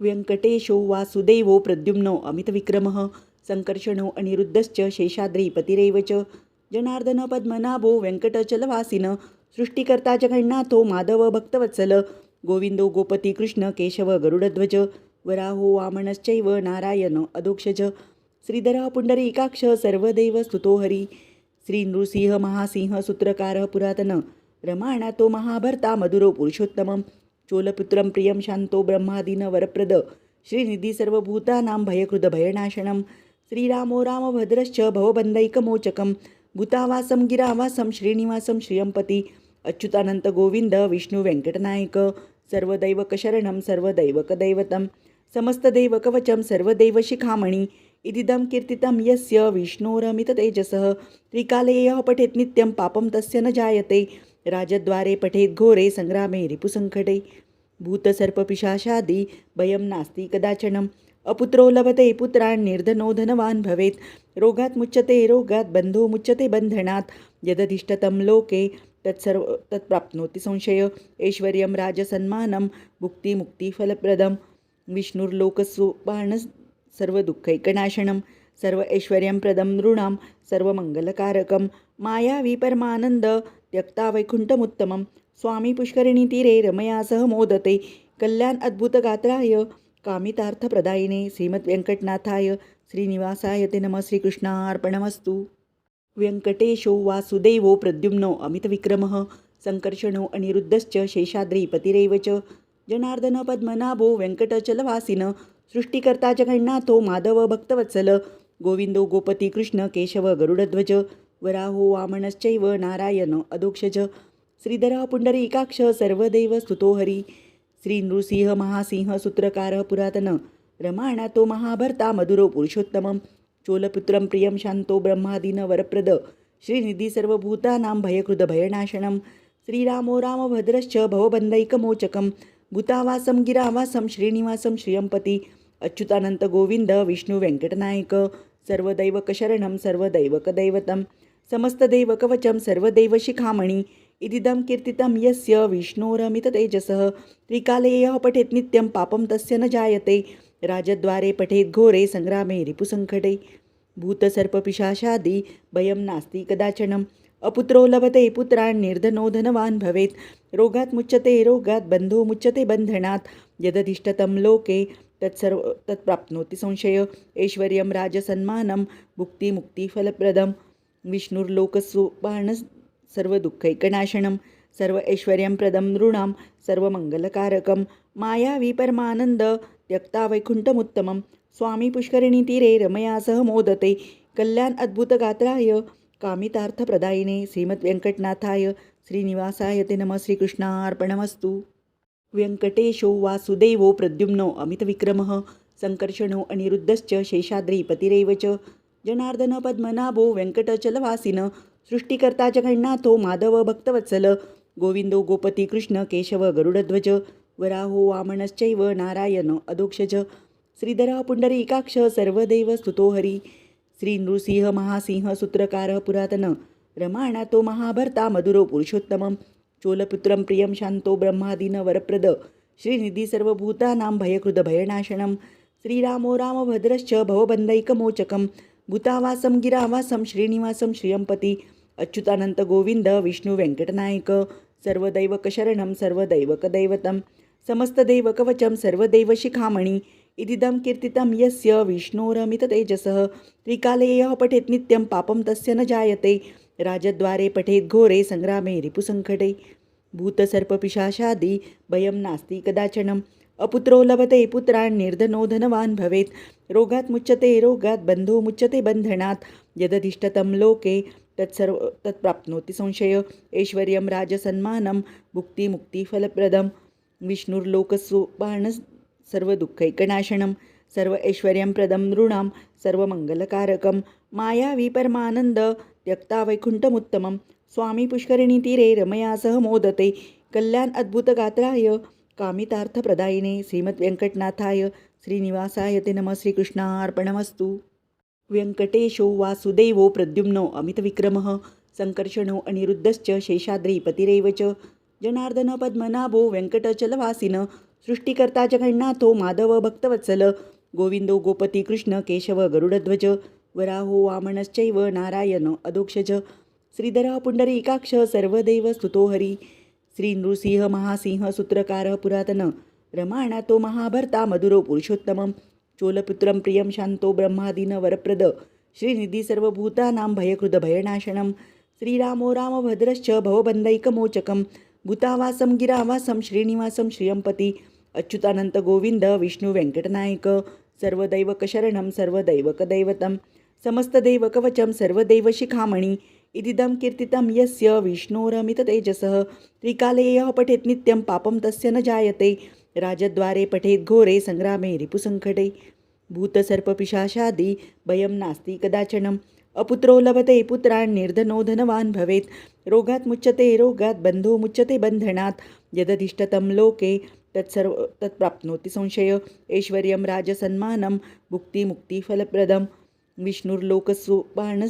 व्यंकटेशो वासुदेवो प्रद्युम्नो अमितविक्रमः संकर्षणो अनिरुद्धश्च शेषाद्रिपतिरेव च जनार्दन पद्मनाभो व्यंकटचलवासिन सृष्टिकर्ता जगन्नाथो माधव भक्तवत्सल गोविंदो गोपती कृष्ण केशव गरुडध्वज वराहो वामनश्चैव नारायण अधोक्षज श्रीधरः पुंडरीकाक्ष सर्वदेव स्तुतो हरी श्री नृसिंह महासिंह सूत्रकारः पुरातन रमाणातो महाभर्ता मधुरो पुरुषोत्तमं चोलपुत्रं प्रियं शांतो ब्रह्मादीन वरप्रद श्रीनिधी सर्वभूतानां भयकृद भयनाशनं श्रीरामो रामभद्रश्च भवबन्धैकमोचकं भूतावासं गिरावासं श्रीनिवासं श्रियंपति अच्युतानंत गोविंद विष्णु व्यंकटनायक सर्वदैवकशरणं सर्वदैवकदैवतं समस्तदैवकवचं सर्वदैवशिखामणि इदिदं कीर्तितं यस्य विष्णोरमिततेजसः त्रिकाले यः पठेत् नित्यं पापं तस्य न जायते राजद्वारे पठेत् घोरे संग्रामे रिपुसङ्कटे भूतसर्पपिशाचादि भयं नास्ति कदाचनम् अपुत्रो लभते पुत्रान् निर्धनो धनवान् भवेत् रोगात् मुच्यते रोगात् बन्धो मुच्यते बन्धनात् यदधिष्ठतं लोके तत्प्राप्नोति संशय ऐश्वर्यं राजसन्मानं भुक्तिमुक्तिफलप्रदं विष्णुर्लोकसुबाण सर्वदुःखैकनाशनं सर्व ऐश्वर्यंप्रदं नृणां सर्वमङ्गलकारकं मायावी परमानन्द त्यक्ता वैकुण्ठमुत्तमं स्वामी पुष्करिणीतीरे रमया सह मोदते कल्याण अद्भुतगात्राय कामितार्थप्रदायिने श्रीमद्वेङ्कटनाथाय श्रीनिवासाय ते नमः श्रीकृष्णार्पणमस्तु। व्यंकटेशो वासुदेवो प्रद्युम्नो अमितविक्रमः संकर्षणो अनिरुद्धश्च शेषाद्रिपतिरेव च जनार्दन पद्मनाभो व्यंकटचलवासिन सृष्टिकर्ता जगन्नाथो माधव भक्तवत्सल गोविंदो गोपती कृष्ण केशव गरुडध्वज वराहो वामनश्चैव नारायण अधोक्षज श्रीधरः पुंडरीकाक्ष सर्वदेव स्तुतो हरी श्री नृसिंह महासिंह सूत्रकारः पुरातन रमाणातो महाभर्ता मधुरो पुरुषोत्तमं चोलपुत्रं प्रियं शांतो ब्रह्मादीन वरप्रद श्रीनिधी सर्वभूतानां भयकृद भयनाशनं श्रीरामो रामभद्रश्च भवबन्धैकमोचकं भूतावासं गिरावासं श्रीनिवासं श्रियंपति अच्युतानंत गोविंद विष्णु व्यंकटनायक सर्वदैवकशरणं सर्वदैवकदैवतं समस्तदैवकवचं सर्वदैवशिखामणि इदिदं कीर्तितं यस्य विष्णोरमिततेजसः त्रिकाले यः पठेत् नित्यं पापं तस्य न जायते राजद्वारे पठेत् घोरे संग्रामे रिपुसङ्कटे भूतसर्पपिशाचादि भयं नास्ति कदाचनम् अपुत्रो लभते पुत्रान् निर्धनो धनवान् भवेत् रोगात् मुच्यते रोगात् बन्धो मुच्यते बन्धनात् यदधिष्ठतं लोके तत्प्राप्नोति संशय ऐश्वर्यं राजसन्मानं भुक्तिमुक्तिफलप्रदं विष्णुर्लोकसुबाण सर्वदुःखैकनाशनं सर्व ऐश्वर्यंप्रदं नृणां सर्वमङ्गलकारकं मायावी परमानन्द त्यक्ता वैकुण्ठमुत्तमं स्वामी पुष्करिणीतीरे रमया सह मोदते कल्याण अद्भुतगात्राय कामितार्थप्रदायिने श्रीमद्वेङ्कटनाथाय श्रीनिवासाय ते नमः श्रीकृष्णार्पणमस्तु। व्यंकटेशो वासुदेवो प्रद्युम्नो अमितविक्रमः संकर्षणो अनिरुद्धश्च शेषाद्रिपतिरेव च जनार्दन पद्मनाभो व्यंकटचलवासिन सृष्टिकर्ता जगन्नाथो माधव भक्तवत्सल गोविंदो गोपती कृष्ण केशव गरुडध्वज वराहो वामनश्चैव नारायण अधोक्षज श्रीधरः पुंडरीकाक्ष सर्वदेव स्तुतो हरी श्री नृसिंह महासिंह सूत्रकारः पुरातन रमाणातो महाभर्ता मधुरो पुरुषोत्तमं चोलपुत्रं प्रियं शांतो ब्रह्मादीन वरप्रद श्रीनिधी सर्वभूतानां भयकृद भयनाशनं श्रीरामो रामभद्रश्च भवबन्धैकमोचकं भूतावासं गिरावासं श्रीनिवासं श्रियंपति अच्युतानंत गोविंद विष्णु व्यंकटनायक सर्वदैवकशरणं सर्वदैवकदैवतं समस्तदैवकवचं सर्वदैवशिखामणि इदिदं कीर्तितं यस्य विष्णोरमिततेजसः त्रिकाले यः पठेत् नित्यं पापं तस्य न जायते राजद्वारे पठेत् घोरे संग्रामे रिपुसङ्कटे भूतसर्पपिशाचादि भयं नास्ति कदाचनम् अपुत्रो लभते पुत्रान् निर्धनो धनवान् भवेत् रोगात् मुच्यते रोगात् बन्धो मुच्यते बन्धनात् यदधिष्ठतं लोके तत्प्राप्नोति संशय ऐश्वर्यं राजसन्मानं भुक्तिमुक्तिफलप्रदं विष्णुर्लोकसुबाण सर्वदुःखैकनाशनं सर्व ऐश्वर्यंप्रदं नृणां सर्वमङ्गलकारकं मायावी परमानन्द त्यक्ता वैकुण्ठमुत्तमं स्वामी पुष्करिणीतीरे रमया सह मोदते कल्याण अद्भुतगात्राय कामितार्थप्रदायिने श्रीमद्वेङ्कटनाथाय श्रीनिवासाय ते नमः श्रीकृष्णार्पणमस्तु। व्यंकटेशो वासुदेवो प्रद्युम्नो अमितविक्रमः संकर्षणो अनिरुद्धश्च शेषाद्रिपतिरेव च जनार्दन पद्मनाभो व्यंकटचलवासिन सृष्टिकर्ता जगन्नाथो माधव भक्तवत्सल गोविंदो गोपती कृष्ण केशव गरुडध्वज वराहो वामनश्चैव नारायण अधोक्षज श्रीधरः पुंडरीकाक्ष सर्वदेव स्तुतो हरी श्री नृसिंह महासिंह सूत्रकारः पुरातन रमाणातो महाभर्ता मधुरो पुरुषोत्तमं चोलपुत्रं प्रियं शान्तो ब्रह्मादीन वरप्रद श्रीनिधी सर्वभूतानां भयकृद भयनाशनं श्रीरामो रामभद्रश्च भवबन्धैकमोचकं भूतावासं गिरावासं श्रीनिवासं श्रियंपति अच्युतानंत गोविंद विष्णु व्यंकटनायक सर्वदैवकशरणं सर्वदैवकदैवतं समस्तदैवकवचं सर्वदैवशिखामणि इदिदं कीर्तितं यस्य विष्णोरमिततेजसः त्रिकाले यः पठेत् नित्यं पापं तस्य न जायते राजद्वारे पठेत् घोरे संग्रामे रिपुसङ्कटे भूतसर्पपिशाचादि भयं नास्ति कदाचनम् अपुत्रो लभते पुत्रान् निर्धनो धनवान् भवेत् रोगात् मुच्यते रोगात् बन्धो मुच्यते बन्धनात् यदधिष्ठतं लोके तत्प्राप्नोति संशय ऐश्वर्यं राजसन्मानं भुक्तिमुक्तिफलप्रदं विष्णुर्लोकसुबाण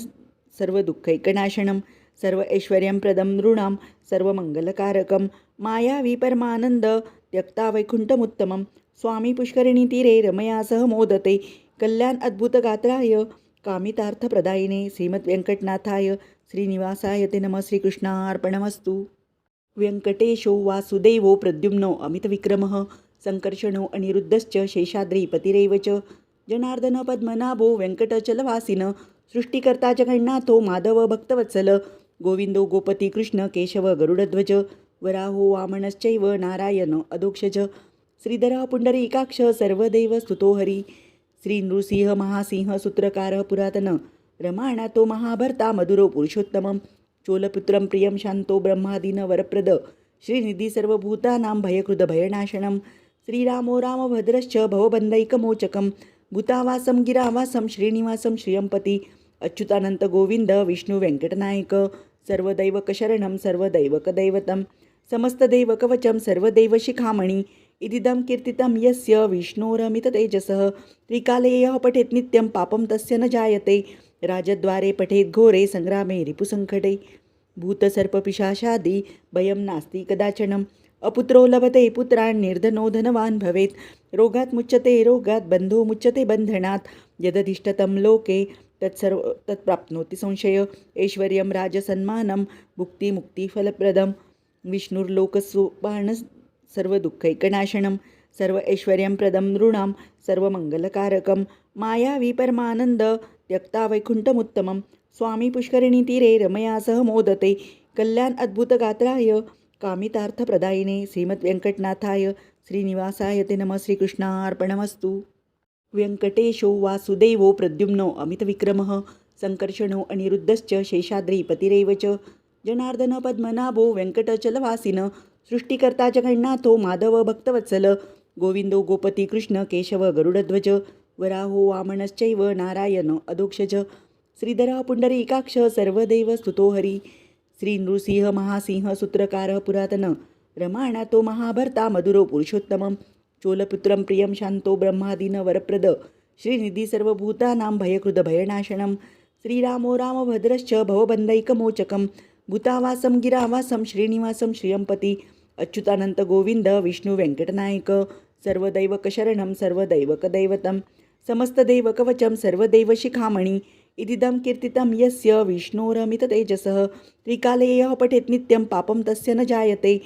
सर्वदुःखैकनाशनं सर्व ऐश्वर्यंप्रदं नृणां सर्वमङ्गलकारकं मायावी परमानन्द त्यक्ता वैकुण्ठमुत्तमं स्वामी पुष्करिणीतीरे रमया सह मोदते कल्याण अद्भुतगात्राय कामितार्थप्रदायिने श्रीमद्वेङ्कटनाथाय श्रीनिवासाय ते नमः श्रीकृष्णार्पणमस्तु। व्यङ्कटेशो वासुदेवो प्रद्युम्नो अमितविक्रमः सङ्कर्षणो अनिरुद्धश्च शेषाद्रिपतिरेव च जनार्दन पद्मनाभो वेङ्कटचलवासिन सृष्टिकर्ता जगन्नाथो माधव भक्तवत्सल गोविंदो गोपती कृष्ण केशव गरुडध्वज वराहो वामनश्चैव नारायण अधोक्षज श्रीधरः पुंडरीकाक्ष सर्वदेव स्तुतो हरी श्री नृसिंह महासिंह सूत्रकारः पुरातन रमाणातो महाभर्ता मधुरो पुरुषोत्तमं चोलपुत्रं प्रियं शान्तो ब्रह्मादीन वरप्रद श्रीनिधी सर्वभूतानां भयकृद भयनाशनं श्रीरामो रामभद्रश्च भवबन्धैकमोचकं भूतावासं गिरावासं श्रीनिवासं श्रियंपति अच्युतानंत गोविंद विष्णु व्यंकटनायक सर्वदैवकशरणं सर्वदैवकदैवतं समस्तदैवकवचं सर्वदैवशिखामणि इदिदं कीर्तितं यस्य विष्णोरमिततेजसः त्रिकाले यः पठेत् नित्यं पापं तस्य न जायते राजद्वारे पठेत् घोरे संग्रामे रिपुसङ्कटे भूतसर्पपिशाचादि भयं नास्ति कदाचनम् अपुत्रो लभते पुत्रान् निर्धनो धनवान् भवेत् रोगात् मुच्यते रोगात् बन्धो मुच्यते बन्धनात् यदधिष्ठतं लोके तत्प्राप्नोति संशय ऐश्वर्यं राजसन्मानं भुक्तिमुक्तिफलप्रदं विष्णुर्लोकसुबाण सर्वदुःखैकनाशनं सर्व ऐश्वर्यंप्रदं नृणां सर्वमङ्गलकारकं मायावी परमानन्द त्यक्ता वैकुण्ठमुत्तमं स्वामी पुष्करिणीतीरे रमया सह मोदते कल्याण अद्भुतगात्राय कामितार्थप्रदायिने श्रीमद्वेङ्कटनाथाय श्रीनिवासाय ते नमः श्रीकृष्णार्पणमस्तु। व्यङ्कटेशो वासुदेवो प्रद्युम्नो अमितविक्रमः सङ्कर्षणो अनिरुद्धश्च शेषाद्रिपतिरेव च जनार्दन पद्मनाभो वेङ्कटचलवासिन सृष्टिकर्ता जगन्नाथो माधव भक्तवत्सल गोविंदो गोपती कृष्ण केशव गरुडध्वज वराहो वामनश्चैव नारायण अधोक्षज श्रीधरः पुंडरीकाक्ष सर्वदेव स्तुतो हरी श्री नृसिंह महासिंह सूत्रकारः पुरातन रमाणातो महाभर्ता मधुरो पुरुषोत्तमं चोलपुत्रं प्रियं शान्तो ब्रह्मादीन वरप्रद श्रीनिधी सर्वभूतानां भयकृद भयनाशनं श्रीरामो रामभद्रश्च भवबन्धैकमोचकं भूतावासं गिरावासं श्रीनिवासं श्रियंपति अच्युतानंत गोविंद विष्णु व्यंकटनायक सर्वदैवकशरणं सर्वदैवकदैवतं समस्तदैवकवचं सर्वदैवशिखामणि इदिदं कीर्तितं यस्य विष्णोरमिततेजसः त्रिकाले यः पठेत् नित्यं पापं तस्य न जायते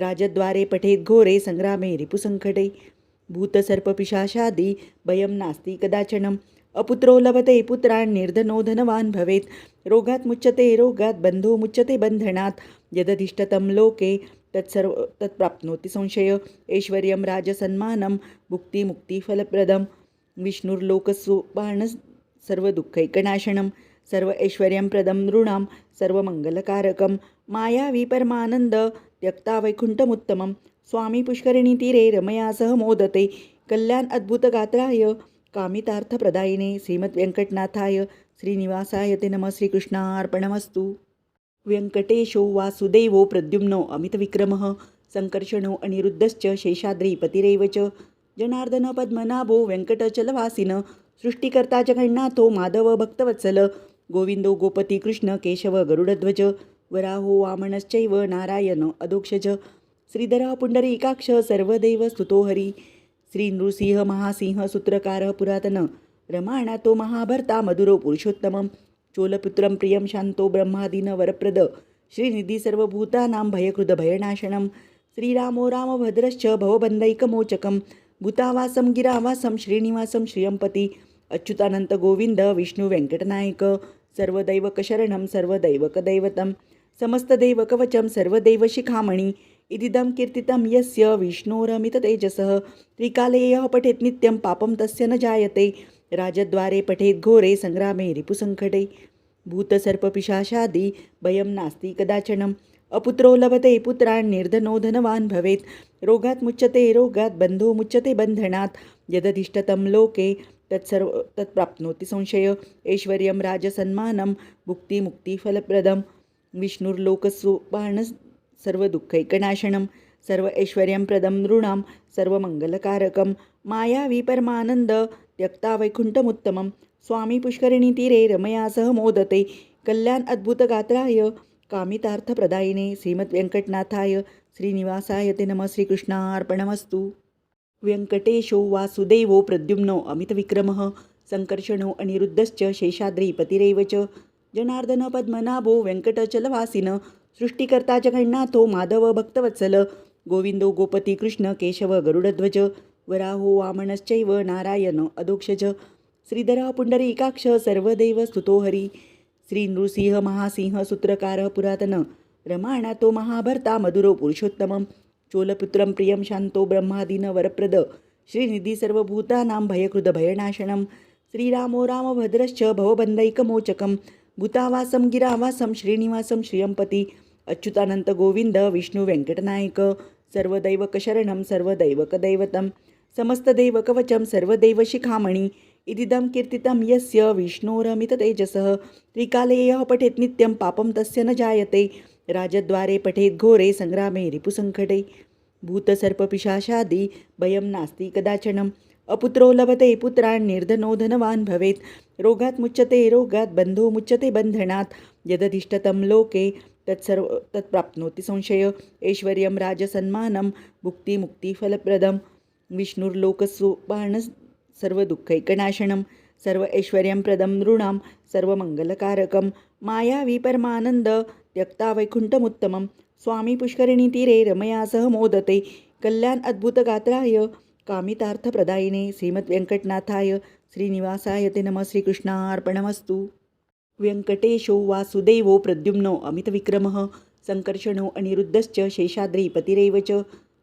राजद्वारे पठेत् घोरे संग्रामे रिपुसङ्कटे भूतसर्पपिशाचादि भयं नास्ति कदाचनम् अपुत्रो लभते पुत्रान् निर्धनो धनवान् भवेत् रोगात् मुच्यते रोगात् बन्धो मुच्यते बन्धनात् यदधिष्ठतं लोके तत्प्राप्नोति संशय ऐश्वर्यं राजसन्मानं भुक्तिमुक्तिफलप्रदं विष्णुर्लोकसुबाण सर्वदुःखैकनाशनं सर्व ऐश्वर्यंप्रदं नृणां सर्वमङ्गलकारकं मायावी परमानन्द त्यक्ता वैकुण्ठमुत्तमं स्वामी पुष्करिणीतीरे रमया सह मोदते कल्याण अद्भुतगात्राय कामितार्थप्रदायिने श्रीमद्वेङ्कटनाथाय श्रीनिवासाय ते नमः श्रीकृष्णार्पणमस्तु। व्यङ्कटेशो वासुदेवो प्रद्युम्नो अमितविक्रमः सङ्कर्षणो अनिरुद्धश्च शेषाद्रिपतिरेव च जनार्दन पद्मनाभो वेङ्कटचलवासिन सृष्टिकर्ता जगन्नाथो माधव भक्तवत्सल गोविंदो गोपती कृष्ण केशव गरुडध्वज वराहो वामनश्चैव नारायण अधोक्षज श्रीधरः पुंडरीकाक्ष सर्वदेव स्तुतो हरी. श्री नृसिंह महासिंह सूत्रकारः पुरातन. रमाणातो महाभर्ता मधुरो पुरुषोत्तमं. चोलपुत्रं प्रियं शान्तो ब्रह्मादीन वरप्रद. श्रीनिधी सर्वभूतानां भयकृद भयनाशनं. श्रीरामो रामभद्रश्च भवबन्धैकमोचकं. भूतावासं गिरावासं श्रीनिवासं श्रियंपती. अच्युतानंत गोविंद विष्णू व्यंकटनायक. सर्वदैवकशरणं सर्वदैवकदैवतं. समस्तदैवकवचं सर्वदैवशिखामणि. इदिदं कीर्तितं यस्य विष्णोरमिततेजसः. त्रिकाले यः पठेत् नित्यं पापं तस्य न जायते. राजद्वारे पठेत् घोरे संग्रामे रिपुसङ्कटे. भूतसर्पपिशाचादि भयं नास्ति कदाचनम्. अपुत्रो लभते पुत्रान् निर्धनो धनवान् भवेत्. रोगात् मुच्यते रोगात् बन्धो मुच्यते बन्धनात्. यदधिष्ठतं लोके तत्प्राप्नोति संशय. ऐश्वर्यं राजसन्मानं भुक्तिमुक्तिफलप्रदं. विष्णुर्लोकसोपानं सर्वदुःखैकनाशनं. सर्व ऐश्वर्यंप्रदं नृणां सर्वमङ्गलकारकं. मायावी परमानन्द त्यक्ता वैकुण्ठमुत्तमं. स्वामी पुष्करिणीतीरे रमया सह मोदते. कल्याण अद्भुतगात्राय कामितार्थप्रदायिने श्रीमद्वेङ्कटनाथाय श्रीनिवासाय ते नमः. श्रीकृष्णार्पणमस्तु. व्यंकटेशो वासुदेवो प्रद्युम्नो अमितविक्रमः. संकर्षणो अनिरुद्धश्च शेषाद्रिपतिरेव च. जनार्दन पद्मनाभो वेङ्कटचलवासिन. सृष्टिकर्ता जगन्नाथो माधव भक्तवत्सल. गोविंदो गोपती कृष्ण केशव गरुडध्वज. वराहो वामनश्चैव नारायण अधोक्षज. श्रीधरः पुंडरीकाक्ष सर्वदेव स्तुतो हरी. श्री नृसिंह महासिंह सूत्रकारः पुरातन. रमाणातो महाभर्ता मधुरो पुरुषोत्तमं. चोलपुत्रं प्रियं शान्तो ब्रह्मादीन वरप्रद. श्रीनिधी सर्वभूतानां भयकृद भयनाशनं. श्रीरामो रामभद्रश्च भवबन्धैकमोचकं. भूतावासं गिरावासं श्रीनिवासं श्रियंपती. अच्युतानंत गोविंद विष्णू व्यंकटनायक. सर्वदैवकशरणं सर्वदैवकदैवतं. समस्तदैवकवचं सर्वदैवशिखामणि. इदिदं कीर्तितं यस्य विष्णोरमिततेजसः. त्रिकाले यः पठेत् नित्यं पापं तस्य न जायते. राजद्वारे पठेत् घोरे संग्रामे रिपुसङ्कटे. भूतसर्पपिशाचादि भयं नास्ति कदाचनम्. अपुत्रो लभते पुत्रान् निर्धनो धनवान् भवेत्. रोगात् मुच्यते रोगात् बन्धो मुच्यते बन्धनात्. यदधिष्ठतं लोके तत्प्राप्नोति संशय. ऐश्वर्यं राजसन्मानं भुक्तिमुक्तिफलप्रदं. विष्णुर्लोकसोपानं सर्वदुःखैकनाशनं. सर्व ऐश्वर्यंप्रदं नृणां सर्वमङ्गलकारकं. मायावी परमानन्द त्यक्ता वैकुण्ठमुत्तमं. स्वामी पुष्करिणीतीरे रमया सह मोदते. कल्याण अद्भुतगात्राय कामितार्थप्रदायिने श्रीमद्वेङ्कटनाथाय श्रीनिवासाय ते नमः. श्रीकृष्णार्पणमस्तु. व्यंकटेशो वासुदेवो प्रद्युम्नो अमितविक्रमः. संकर्षणो अनिरुद्धश्च शेषाद्रिपतिरेव च.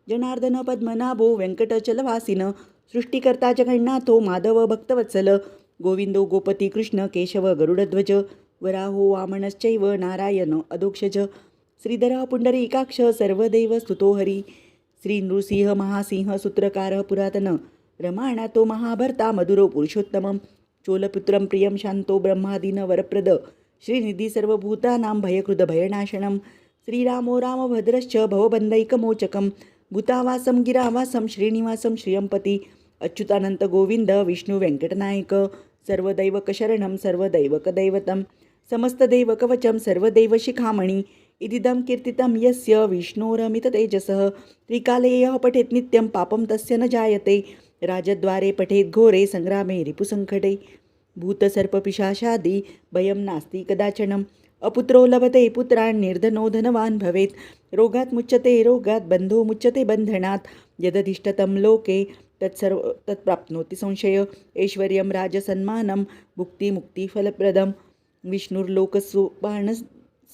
जनार्दन पद्मनाभो वेङ्कटचलवासिन. सृष्टिकर्ता जगन्नाथो माधव भक्तवत्सल. गोविंदो गोपती कृष्ण केशव गरुडध्वज. वराहो वामनश्चैव नारायण अधोक्षज. श्रीधरः पुंडरीकाक्ष सर्वदेव स्तुतो हरी. श्री नृसिंह महासिंह सूत्रकारः पुरातन. रमाणातो महाभर्ता मधुरो पुरुषोत्तमं. चोलपुत्रं प्रियं शान्तो ब्रह्मादीन वरप्रद. श्रीनिधी सर्वभूतानां भयकृद भयनाशनं. श्रीरामो रामभद्रश्च भवबन्धैकमोचकं. भूतावासं गिरावासं श्रीनिवासं श्रियंपती. अच्युतानंत गोविंद विष्णू व्यंकटनायक. सर्वदैवकशरणं सर्वदैवकदैवतं. समस्तदैवकवचं सर्वदैवशिखामणि. इदिदं कीर्तितं यस्य विष्णोरमिततेजसः. त्रिकाले यः पठेत् नित्यं पापं तस्य न जायते. राजद्वारे पठेत् घोरे संग्रामे रिपुसङ्कटे. भूतसर्पपिशाचादि भयं नास्ति कदाचनम्. अपुत्रो लभते पुत्रान् निर्धनो धनवान् भवेत्. रोगात् मुच्यते रोगात् बन्धो मुच्यते बन्धनात्. यदधिष्ठतं लोके तत्प्राप्नोति संशय. ऐश्वर्यं राजसन्मानं भुक्तिमुक्तिफलप्रदं. विष्णुर्लोकसोपानं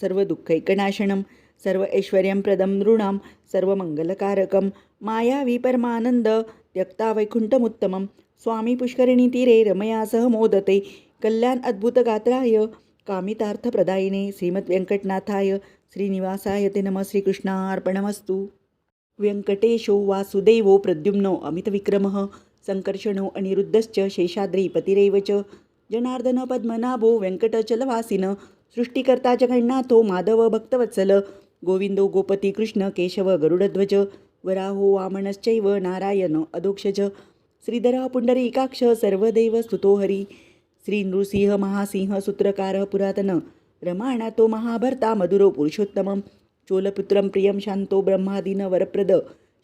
सर्वदुःखैकनाशनं. सर्व ऐश्वर्यंप्रदं नृणां सर्वमङ्गलकारकं. मायावी परमानन्द त्यक्ता वैकुण्ठमुत्तमं. स्वामी पुष्करिणीतीरे रमया सह मोदते. कल्याण अद्भुतगात्राय कामितार्थप्रदायिने श्रीमद्वेङ्कटनाथाय श्रीनिवासाय ते नमः. श्रीकृष्णार्पणमस्तु. व्यंकटेशो वासुदेवो प्रद्युम्नो अमितविक्रमः. संकर्षणो अनिरुद्धश्च शेषाद्रिपतिरेव च. जनार्दन पद्मनाभो वेङ्कटचलवासिन. सृष्टिकर्ता जगन्नाथो माधव भक्तवत्सल. गोविंदो गोपती कृष्ण केशव गरुडध्वज. वराहो वामनश्चैव नारायण अधोक्षज. श्रीधरः पुंडरीकाक्ष सर्वदेव स्तुतो हरी. श्री नृसिंह महासिंह सूत्रकारः पुरातन. रमाणातो महाभर्ता मधुरो पुरुषोत्तमं. चोलपुत्रं प्रियं शान्तो ब्रह्मादीनवरप्रद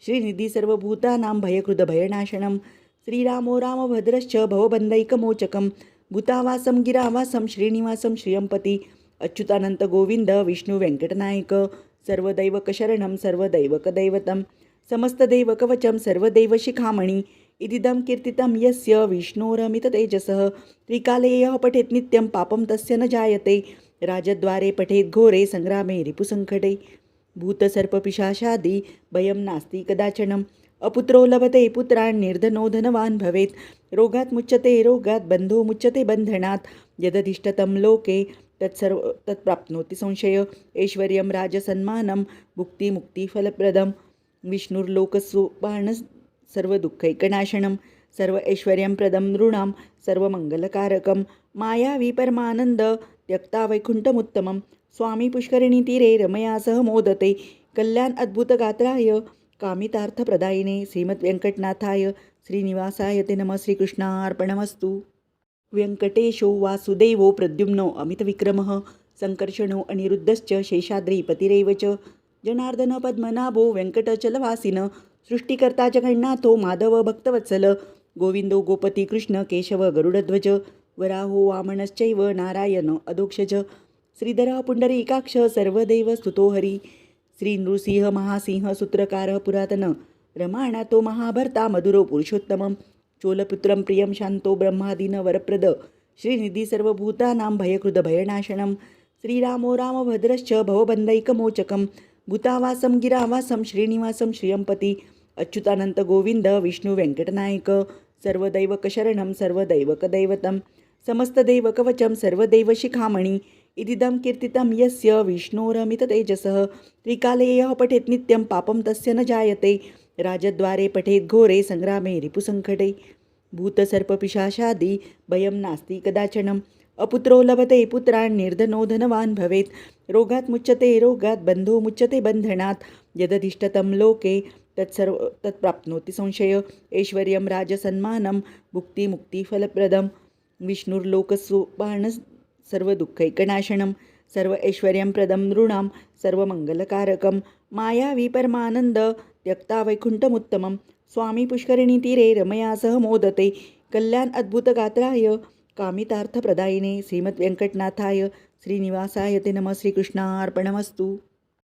श्रीनिधि सर्वभूतानां भयकृतभयनाशनं श्रीरामो रामभद्रश्च भवबन्धैकमोचकं भूतावासं गिरावासं श्रीनिवासं श्रियंपति अच्युतानंत गोविंद विष्णु व्यंकटनायक सर्वदैवकशरणं सर्वदैवकदैवतं समस्तदैवकवचं सर्वदैवशिखामणि इदिदं कीर्तितं यस्य विष्णोरमिततेजसः त्रिकाले यः पठेत् नित्यं पापं तस्य न जायते राजद्वारे पठेत् घोरे संग्रामे रिपुसङ्कटे भूतसर्पपिशाचादि भयं नास्ति कदाचनम् अपुत्रो लभते पुत्रान् निर्धनो धनवान् भवेत् रोगात् मुच्यते रोगात् बन्धो मुच्यते बन्धनात् यदधिष्ठतं लोके तत्प्राप्नोति संशय ऐश्वर्यं राजसन्मानं भुक्तिमुक्तिफलप्रदं विष्णुर्लोकसोपानं सर्वदुःखैकनाशनं सर्व ऐश्वर्यंप्रदं नृणां सर्वमङ्गलकारकं मायावी परमानन्द त्यक्ता वैकुण्ठमुत्तमं स्वामी पुष्करिणीतीरे रमया सह मोदते कल्याण अद्भुतगात्राय कामितार्थप्रदायिने श्रीमद्वेङ्कटनाथाय श्रीनिवासाय ते नमः. श्रीकृष्णार्पणमस्तु. व्यङ्कटेशो वासुदेवो प्रद्युम्नो अमितविक्रमः सङ्कर्षणो अनिरुद्धश्च शेषाद्रिपतिरेव च जनार्दन पद्मनाभो वेङ्कटचलवासिन सृष्टिकर्ता जगन्नाथो माधव भक्तवत्सल गोविन्दो गोपति कृष्ण केशव गरुडध्वज वराहो वामनश्चैव नारायण अधोक्षज श्रीधरः पुण्डरीकाक्ष सर्वदेव स्तुतो हरि श्रीनृसिंह महासिंह सूत्रकारः पुरातन रमाणातो महाभर्ता मधुरो पुरुषोत्तमं चोलपुत्रं प्रियं शान्तो ब्रह्मादीनवरप्रद श्रीनिधि सर्वभूतानां भयकृतभयनाशनं श्रीरामो रामभद्रश्च भवबन्धैकमोचकं भूतावासं गिरावासं श्रीनिवासं श्रियंपति अच्युतानंत गोविंद विष्णु व्यंकटनायक सर्वदैवकशरणं सर्वदैवकदैवतं समस्तदैवकवचं सर्वदैवशिखामणि इदिदं कीर्तितं यस्य विष्णोरमिततेजसः त्रिकाले यः पठेत् नित्यं पापं तस्य न जायते राजद्वारे पठेत् घोरे संग्रामे रिपुसङ्कटे भूतसर्पपिशाचादि भयं नास्ति कदाचनम् अपुत्रो लभते पुत्रान् निर्धनो धनवान् भवेत् रोगात् मुच्यते रोगात् बन्धो मुच्यते बन्धनात् यदधिष्ठतं लोके तत्प्राप्नोति संशय ऐश्वर्यं राजसन्मानं भुक्तिमुक्तिफलप्रदं विष्णुर्लोकसोपानं सर्वदुःखैकनाशनं सर्व ऐश्वर्यंप्रदं नृणां सर्वमङ्गलकारकं मायावी परमानन्द त्यक्ता वैकुण्ठमुत्तमं स्वामी पुष्करिणीतीरे रमया सह मोदते कल्याण अद्भुतगात्राय कामितार्थप्रदायिने श्रीमद्वेङ्कटनाथाय श्रीनिवासाय ते नमः. श्रीकृष्णार्पणमस्तु.